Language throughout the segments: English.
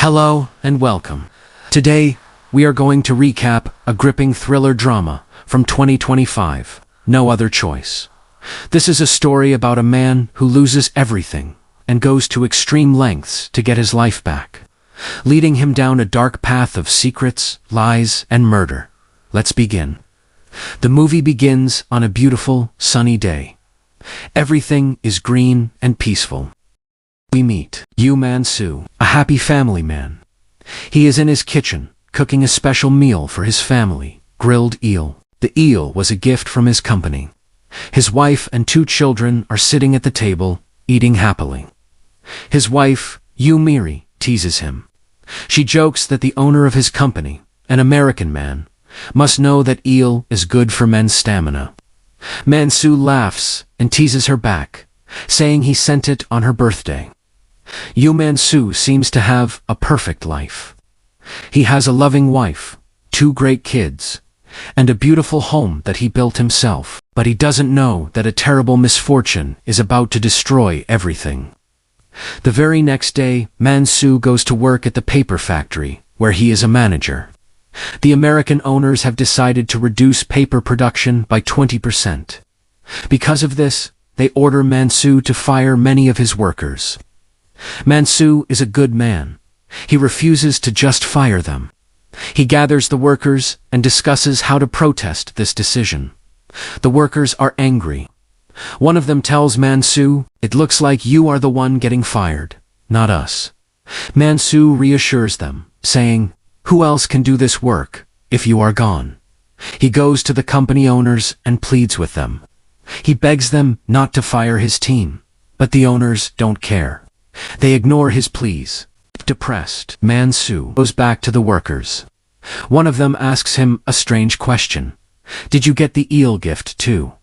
Hello and welcome. Today, we are going to recap a gripping thriller drama from 2025, No Other Choice. This is a story about a man who loses everything and goes to extreme lengths to get his life back, leading him down a dark path of secrets, lies, and murder. Let's begin. The movie begins on a beautiful, sunny day. Everything is green and peaceful. We meet Yu Man-soo, a happy family man. He is in his kitchen, cooking a special meal for his family, grilled eel. The eel was a gift from his company. His wife and 2 children are sitting at the table, eating happily. His wife, Yu Miri, teases him. She jokes that the owner of his company, an American man, must know that eel is good for men's stamina. Man-soo laughs and teases her back, saying he sent it on her birthday. Yu Man-soo seems to have a perfect life. He has a loving wife, 2 great kids, and a beautiful home that he built himself. But he doesn't know that a terrible misfortune is about to destroy everything. The very next day, Man-soo goes to work at the paper factory, where he is a manager. The American owners have decided to reduce paper production by 20%. Because of this, they order Man-soo to fire many of his workers. Man-soo is a good man. He refuses to just fire them. He gathers the workers and discusses how to protest this decision. The workers are angry. One of them tells Man-soo, "It looks like you are the one getting fired, not us." Man-soo reassures them, saying, "Who else can do this work if you are gone?" He goes to the company owners and pleads with them. He begs them not to fire his team, but the owners don't care. They ignore his pleas. Depressed, Man-soo goes back to the workers. One of them asks him a strange question. "Did you get the eel gift too?"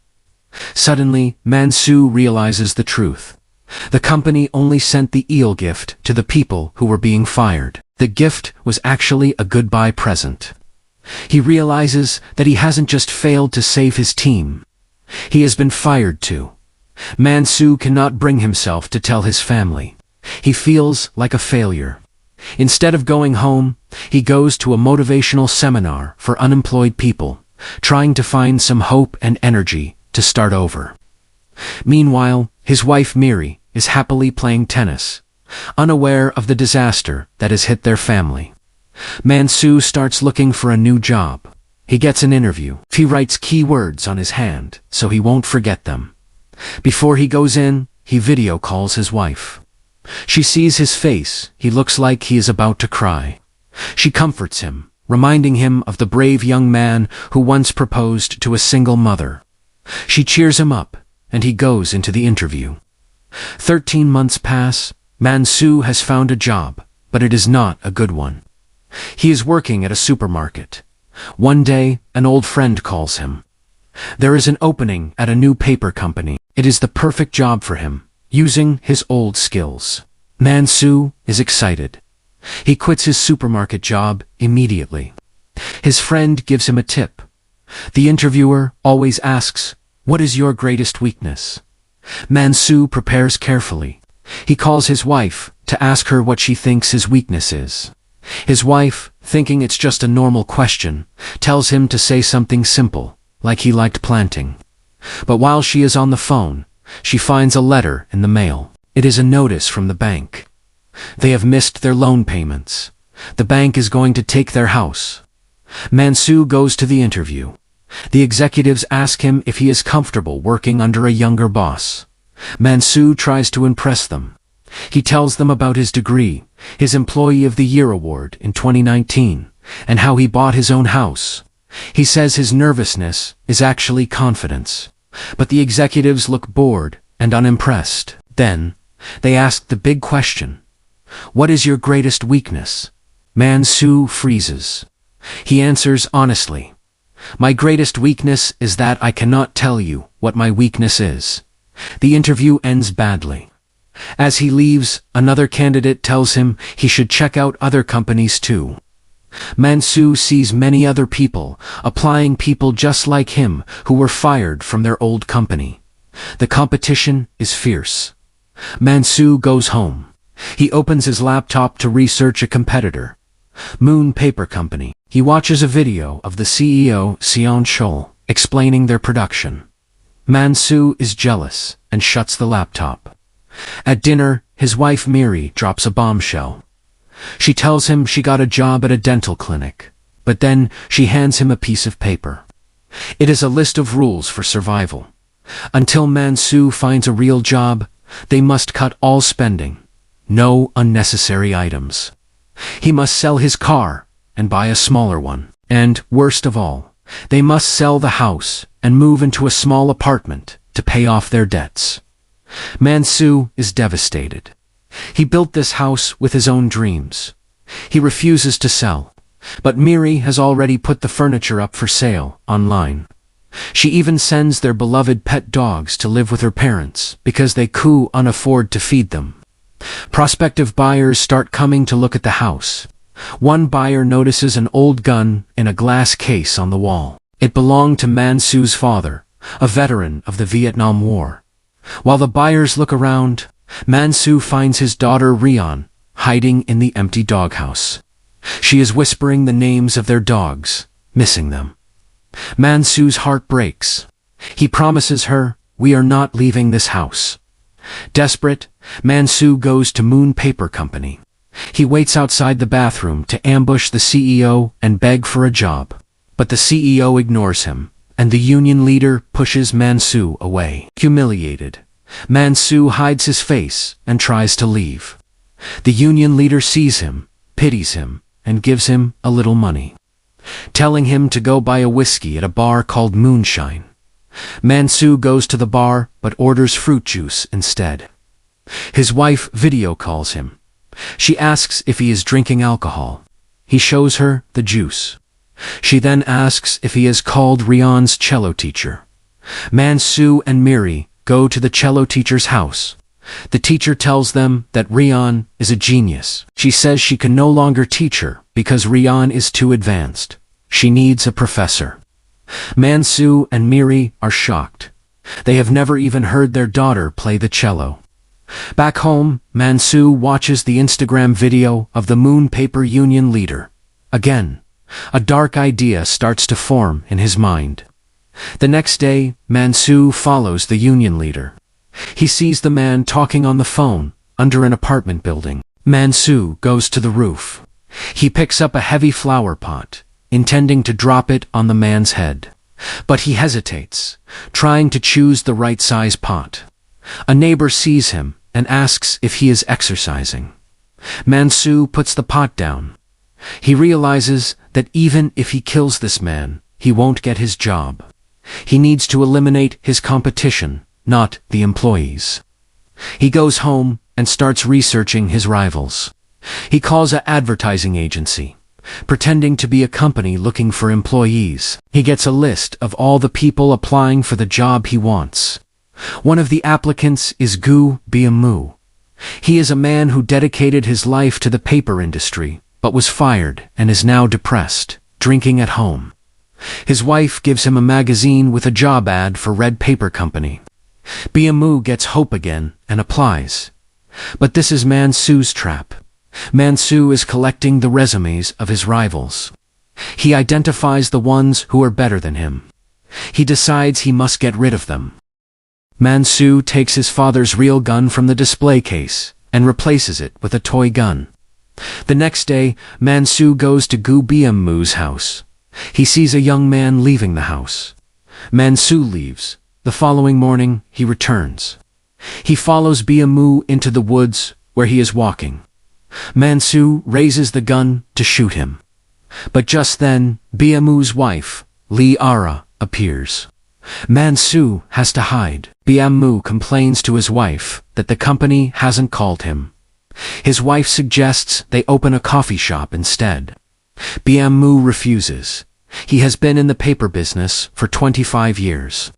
Suddenly, Man-soo realizes the truth. The company only sent the eel gift to the people who were being fired. The gift was actually a goodbye present. He realizes that he hasn't just failed to save his team. He has been fired too. Man-soo cannot bring himself to tell his family. He feels like a failure. Instead of going home, he goes to a motivational seminar for unemployed people, trying to find some hope and energy to start over. Meanwhile, his wife Miri is happily playing tennis, unaware of the disaster that has hit their family. Man-soo starts looking for a new job. He gets an interview. He writes key words on his hand so he won't forget them. Before he goes in, he video calls his wife. She sees his face. He looks like he is about to cry. She comforts him, reminding him of the brave young man who once proposed to a single mother. She cheers him up, and he goes into the interview. 13 months pass. Man-soo has found a job, but it is not a good one. He is working at a supermarket. One day, an old friend calls him. There is an opening at a new paper company. It is the perfect job for him, using his old skills. Man-soo is excited. He quits his supermarket job immediately. His friend gives him a tip. The interviewer always asks, "What is your greatest weakness?" Man-soo prepares carefully. He calls his wife to ask her what she thinks his weakness is. His wife, thinking it's just a normal question, tells him to say something simple, like he liked planting. But while she is on the phone, she finds a letter in the mail. It is a notice from the bank. They have missed their loan payments. The bank is going to take their house. Man-soo goes to the interview. The executives ask him if he is comfortable working under a younger boss. Man-soo tries to impress them. He tells them about his degree, his Employee of the Year award in 2019, and how he bought his own house. He says his nervousness is actually confidence. But the executives look bored and unimpressed. Then, they ask the big question. "What is your greatest weakness?" Man-soo freezes. He answers honestly. "My greatest weakness is that I cannot tell you what my weakness is." The interview ends badly. As he leaves, another candidate tells him he should check out other companies too. Man-soo sees many other people applying, people just like him who were fired from their old company. The competition is fierce. Man-soo goes home. He opens his laptop to research a competitor, Moon Paper Company. He watches a video of the CEO, Sion Chol, explaining their production. Man-Soo is jealous and shuts the laptop. At dinner, his wife Miri drops a bombshell. She tells him she got a job at a dental clinic, but then she hands him a piece of paper. It is a list of rules for survival. Until Man-Soo finds a real job, they must cut all spending. No unnecessary items. He must sell his car and buy a smaller one. And, worst of all, they must sell the house and move into a small apartment to pay off their debts. Man-Soo is devastated. He built this house with his own dreams. He refuses to sell, but Miri has already put the furniture up for sale online. She even sends their beloved pet dogs to live with her parents because they can't afford to feed them. Prospective buyers start coming to look at the house. One buyer notices an old gun in a glass case on the wall. It belonged to Man-Soo's father, a veteran of the Vietnam War. While the buyers look around, Man-Soo finds his daughter Rian hiding in the empty doghouse. She is whispering the names of their dogs, missing them. Man-Soo's heart breaks. He promises her, "We are not leaving this house." Desperate, Man-Soo goes to Moon Paper Company. He waits outside the bathroom to ambush the CEO and beg for a job. But the CEO ignores him, and the union leader pushes Man-Soo away. Humiliated, Man-Soo hides his face and tries to leave. The union leader sees him, pities him, and gives him a little money, telling him to go buy a whiskey at a bar called Moonshine. Man-Soo goes to the bar but orders fruit juice instead. His wife video calls him. She asks if he is drinking alcohol. He shows her the juice. She then asks if he has called Rian's cello teacher. Man-Soo and Miri go to the cello teacher's house. The teacher tells them that Rian is a genius. She says she can no longer teach her because Rian is too advanced. She needs a professor. Man-Soo and Miri are shocked. They have never even heard their daughter play the cello. Back home, Man-Soo watches the Instagram video of the Moon Paper Union leader. Again, a dark idea starts to form in his mind. The next day, Man-Soo follows the union leader. He sees the man talking on the phone under an apartment building. Man-Soo goes to the roof. He picks up a heavy flower pot, intending to drop it on the man's head. But he hesitates, trying to choose the right size pot. A neighbor sees him and asks if he is exercising. Man-Soo puts the pot down. He realizes that even if he kills this man, he won't get his job. He needs to eliminate his competition, not the employees. He goes home and starts researching his rivals. He calls an advertising agency, pretending to be a company looking for employees. He gets a list of all the people applying for the job he wants. One of the applicants is Gu Bia-Mu. He is a man who dedicated his life to the paper industry, but was fired and is now depressed, drinking at home. His wife gives him a magazine with a job ad for Red Paper Company. Bia-Mu gets hope again and applies. But this is Man-Soo's trap. Man-Soo is collecting the resumes of his rivals. He identifies the ones who are better than him. He decides he must get rid of them. Man-Soo takes his father's real gun from the display case and replaces it with a toy gun. The next day, Man-Soo goes to Gu Bia-Mu's house. He sees a young man leaving the house. Man-Soo leaves. The following morning, he returns. He follows Bia-Mu into the woods where he is walking. Man-Soo raises the gun to shoot him. But just then, Bia-Mu's wife, Lee Ara, appears. Man-Soo has to hide. Bia-Mu complains to his wife that the company hasn't called him. His wife suggests they open a coffee shop instead. Bia-Mu refuses. He has been in the paper business for 25 years.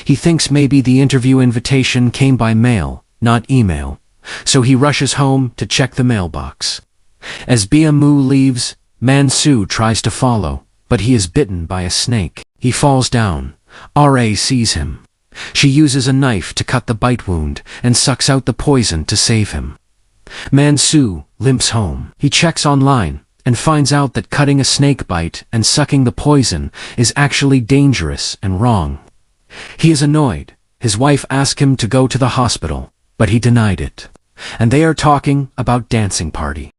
He thinks maybe the interview invitation came by mail, not email, so he rushes home to check the mailbox. As Bia-Mu leaves, Man-Soo tries to follow, but he is bitten by a snake. He falls down. Ra sees him. She uses a knife to cut the bite wound and sucks out the poison to save him. Mansu limps home. He checks online and finds out that cutting a snake bite and sucking the poison is actually dangerous and wrong. He is annoyed. His wife asks him to go to the hospital, but he denied it. And they are talking about dancing party.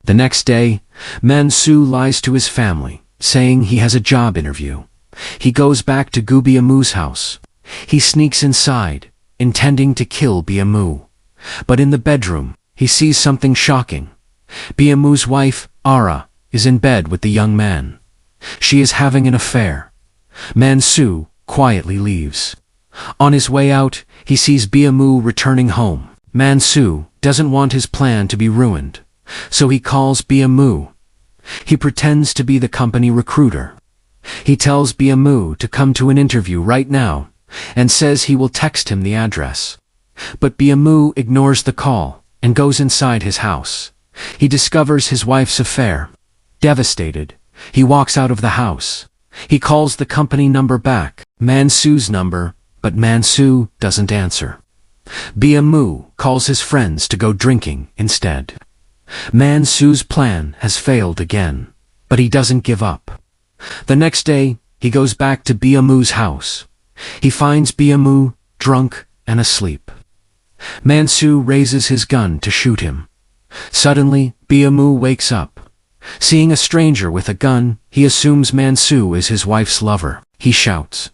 The next day, Mansu lies to his family, saying he has a job interview. He goes back to Gubiamu's house. He sneaks inside, intending to kill Biamu. But in the bedroom, he sees something shocking. Biamu's wife, Ara, is in bed with the young man. She is having an affair. Mansu quietly leaves. On his way out, he sees Biamu returning home. Mansu doesn't want his plan to be ruined, so he calls Biamu. He pretends to be the company recruiter. He tells Biamu to come to an interview right now and says he will text him the address. But Biamu ignores the call and goes inside his house. He discovers his wife's affair. Devastated, he walks out of the house. He calls the company number back, Mansu's number, but Mansu doesn't answer. Biamu calls his friends to go drinking instead. Mansu's plan has failed again, but he doesn't give up. The next day, he goes back to Biamu's house. He finds Biamu drunk and asleep. Mansu raises his gun to shoot him. Suddenly, Biamu wakes up. Seeing a stranger with a gun, he assumes Mansu is his wife's lover. He shouts,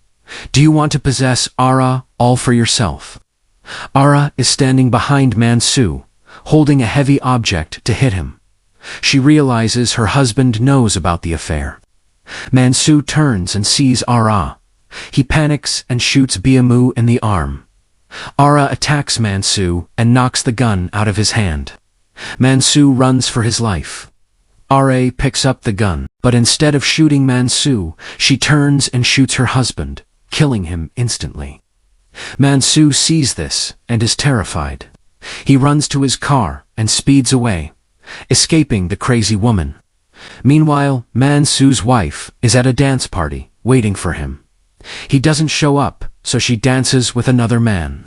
"Do you want to possess Ara all for yourself?" Ara is standing behind Mansu, holding a heavy object to hit him. She realizes her husband knows about the affair. Mansu turns and sees Ara. He panics and shoots Biamu in the arm. Ara attacks Mansu and knocks the gun out of his hand. Mansu runs for his life. Ara picks up the gun, but instead of shooting Mansu, she turns and shoots her husband, killing him instantly. Mansu sees this and is terrified. He runs to his car and speeds away, escaping the crazy woman. Meanwhile, Mansu's wife is at a dance party, waiting for him. He doesn't show up, so she dances with another man.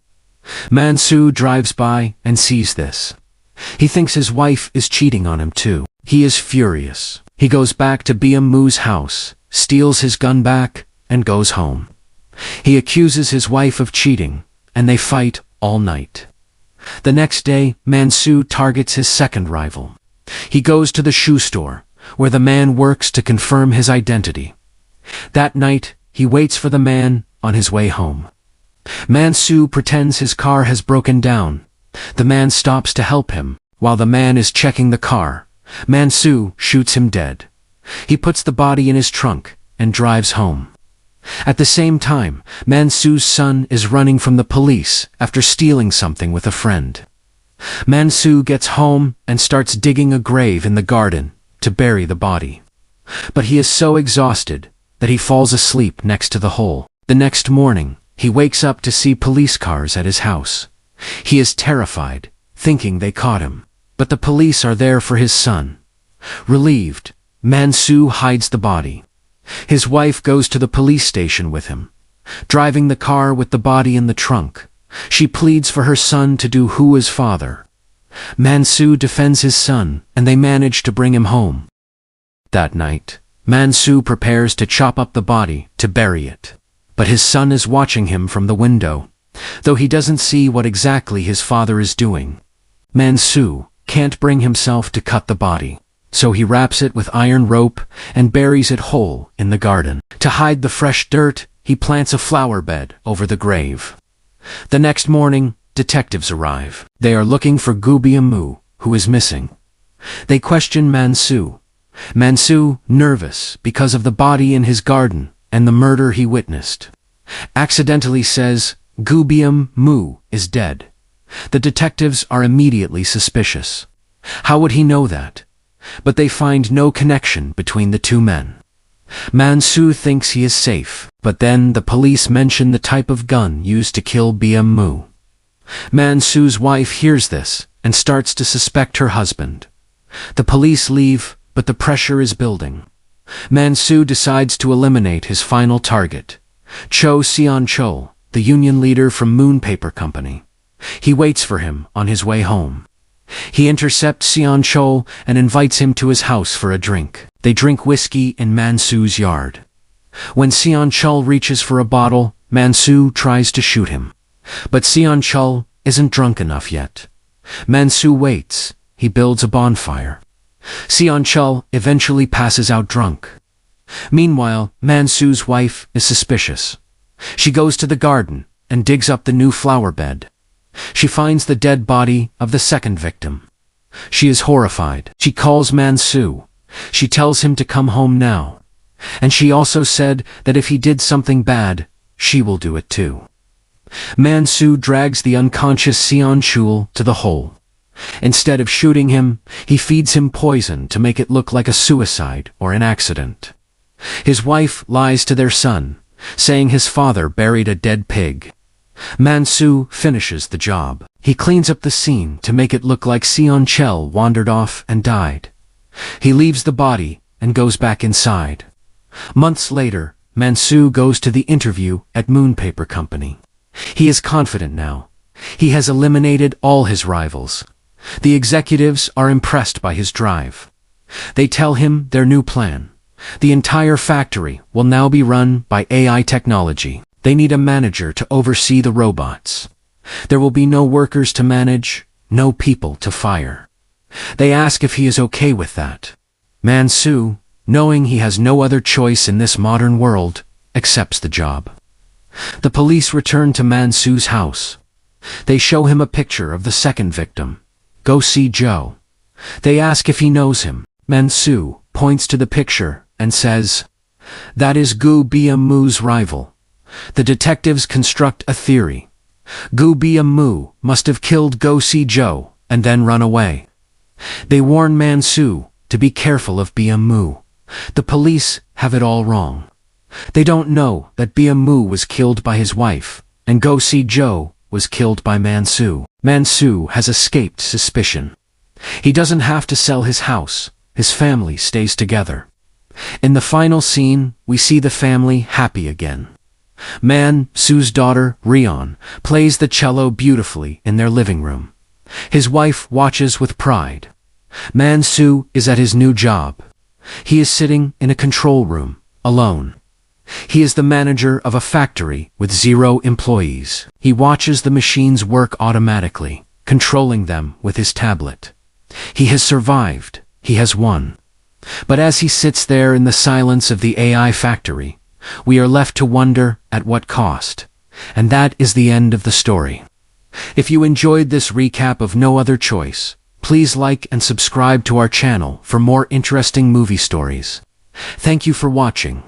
Mansu drives by and sees this. He thinks his wife is cheating on him too. He is furious. He goes back to Biamu's house, steals his gun back, and goes home. He accuses his wife of cheating, and they fight all night. The next day, Mansu targets his second rival. He goes to the shoe store, where the man works to confirm his identity. That night, he waits for the man on his way home. Mansu pretends his car has broken down. The man stops to help him. While the man is checking the car, Mansu shoots him dead. He puts the body in his trunk and drives home. At the same time, Mansu's son is running from the police after stealing something with a friend. Mansu gets home and starts digging a grave in the garden to bury the body. But he is so exhausted that he falls asleep next to the hole. The next morning, he wakes up to see police cars at his house. He is terrified, thinking they caught him. But the police are there for his son. Relieved, Mansu hides the body. His wife goes to the police station with him. Driving the car with the body in the trunk, she pleads for her son to do Hua's father. Mansu defends his son, and they manage to bring him home. That night, Mansu prepares to chop up the body to bury it. But his son is watching him from the window, though he doesn't see what exactly his father is doing. Mansu can't bring himself to cut the body, so he wraps it with iron rope and buries it whole in the garden. To hide the fresh dirt, he plants a flower bed over the grave. The next morning, detectives arrive. They are looking for Gubiamu, who is missing. They question Mansu. Mansu, nervous because of the body in his garden and the murder he witnessed, accidentally says Gubiamu is dead. The detectives are immediately suspicious. How would he know that? But they find no connection between the two men. Mansu thinks he is safe, but then the police mention the type of gun used to kill Biamu. Mansu's wife hears this and starts to suspect her husband. The police leave, but the pressure is building. Mansu decides to eliminate his final target, Cho Seon-chol, the union leader from Moon Paper Company. He waits for him on his way home. He intercepts Seon Chol and invites him to his house for a drink. They drink whiskey in Man-soo's yard. When Seon Chol reaches for a bottle, Man-soo tries to shoot him. But Seon Chol isn't drunk enough yet. Man-soo waits. He builds a bonfire. Seon Chol eventually passes out drunk. Meanwhile, Man-soo's wife is suspicious. She goes to the garden and digs up the new flower bed. She finds the dead body of the second victim. She is horrified. She calls Man-soo. She tells him to come home now. And she also said that if he did something bad, she will do it too. Man-soo drags the unconscious Seon Chol to the hole. Instead of shooting him, he feeds him poison to make it look like a suicide or an accident. His wife lies to their son, saying his father buried a dead pig. Man-soo finishes the job. He cleans up the scene to make it look like Seon Chol wandered off and died. He leaves the body and goes back inside. Months later, Man-soo goes to the interview at Moon Paper Company. He is confident now. He has eliminated all his rivals. The executives are impressed by his drive. They tell him their new plan. The entire factory will now be run by AI technology. They need a manager to oversee the robots. There will be no workers to manage, no people to fire. They ask if he is okay with that. Man-soo, knowing he has no other choice in this modern world, accepts the job. The police return to Man-soo's house. They show him a picture of the second victim, Go-si-jo. They ask if he knows him. Man-soo points to the picture and says, "That is Gu Bia-moo's rival." The detectives construct a theory. Gu Bia-moo must have killed Go-si-jo and then run away. They warn Man-soo to be careful of Bia-moo. The police have it all wrong. They don't know that Bia-moo was killed by his wife, and Go-si-jo was killed by Man-soo. Man-soo has escaped suspicion. He doesn't have to sell his house. His family stays together. In the final scene, we see the family happy again. Man-soo's daughter, Rion, plays the cello beautifully in their living room. His wife watches with pride. Man-soo is at his new job. He is sitting in a control room, alone. He is the manager of a factory with 0 employees. He watches the machines work automatically, controlling them with his tablet. He has survived. He has won. But as he sits there in the silence of the AI factory, we are left to wonder at what cost. And that is the end of the story. If you enjoyed this recap of No Other Choice, please like and subscribe to our channel for more interesting movie stories. Thank you for watching.